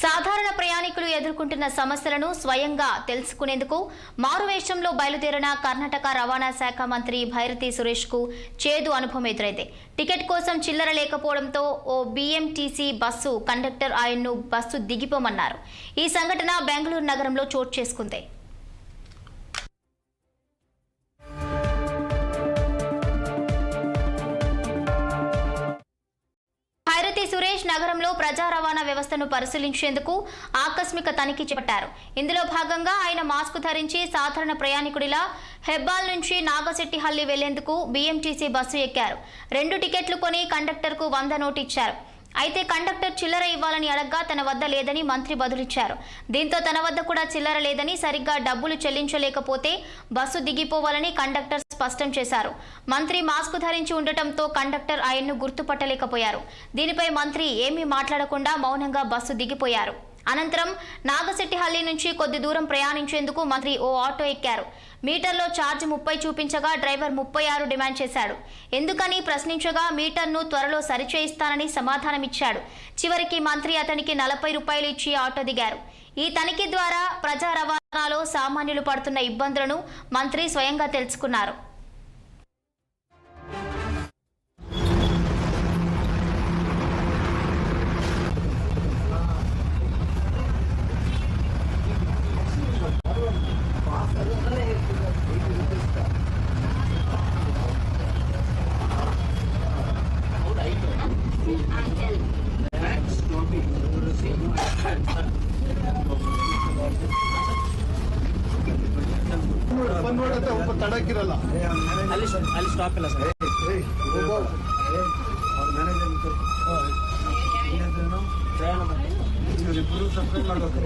సాధారణ ప్రయాణికులు ఎదుర్కొంటున్న సమస్యలను స్వయంగా తెలుసుకునేందుకు మారువేషంలో బయలుదేరిన కర్ణాటక రవాణా శాఖ మంత్రి భైరతి సురేష్ కు చేదు అనుభవం ఎదురైంది. టికెట్ కోసం చిల్లర లేకపోవడంతో ఓ BMTC బస్సు కండక్టర్ ఆయన్ను బస్సు దిగిపోమన్నారు. ఈ సంఘటన బెంగళూరు నగరంలో చోటు చేసుకుంది. భైరతి సురేష్ నగరంలో ప్రజా రవాణా వ్యవస్థను పరిశీలించేందుకు ఆకస్మిక తనిఖీ చేపట్టారు. ఇందులో భాగంగా ఆయన మాస్క్ ధరించి సాధారణ ప్రయాణికుడిలా హెబ్బాల్ నుంచి నాగశెట్టిహళ్లి వెళ్లేందుకు BMTC బస్సు ఎక్కారు. 2 టికెట్లు కొని కండక్టర్కు 100 నోటు ఇచ్చారు. అయితే కండక్టర్ చిల్లర ఇవ్వాలని అడగ్గా తన వద్ద లేదని మంత్రి బదులిచ్చారు. దీంతో తన వద్ద కూడా చిల్లర లేదని, సరిగ్గా డబ్బులు చెల్లించలేకపోతే బస్సు దిగిపోవాలని కండక్టర్ స్పష్టం చేశారు. మంత్రి మాస్క్ ధరించి ఉండటంతో కండక్టర్ ఆయన్ను గుర్తుపట్టలేకపోయారు. దీనిపై మంత్రి ఏమీ మాట్లాడకుండా మౌనంగా బస్సు దిగిపోయారు. అనంతరం నాగశెట్టిహళ్లి నుంచి కొద్ది దూరం ప్రయాణించేందుకు మంత్రి ఓ ఆటో ఎక్కారు. మీటర్లో ఛార్జ్ 30 చూపించగా డ్రైవర్ 36 డిమాండ్ చేశాడు. ఎందుకని ప్రశ్నించగా మీటర్ను త్వరలో సరిచేయిస్తానని సమాధానమిచ్చాడు. చివరికి మంత్రి అతనికి 40 రూపాయలు ఇచ్చి ఆటో దిగారు. ఈ తనిఖీ ద్వారా ప్రజా రవాణాలో సామాన్యులు పడుతున్న ఇబ్బందులను మంత్రి స్వయంగా తెలుసుకున్నారు. ತಡಕಿರಲ್ಲ ಅಲ್ಲಿ ಸ್ಟಾಪ್ ಇಲ್ಲ ಸರ್. ಇವರಿಬ್ಬರು ಸಪ್ರೇಟ್ ಮಾಡ್ಬೇಕು.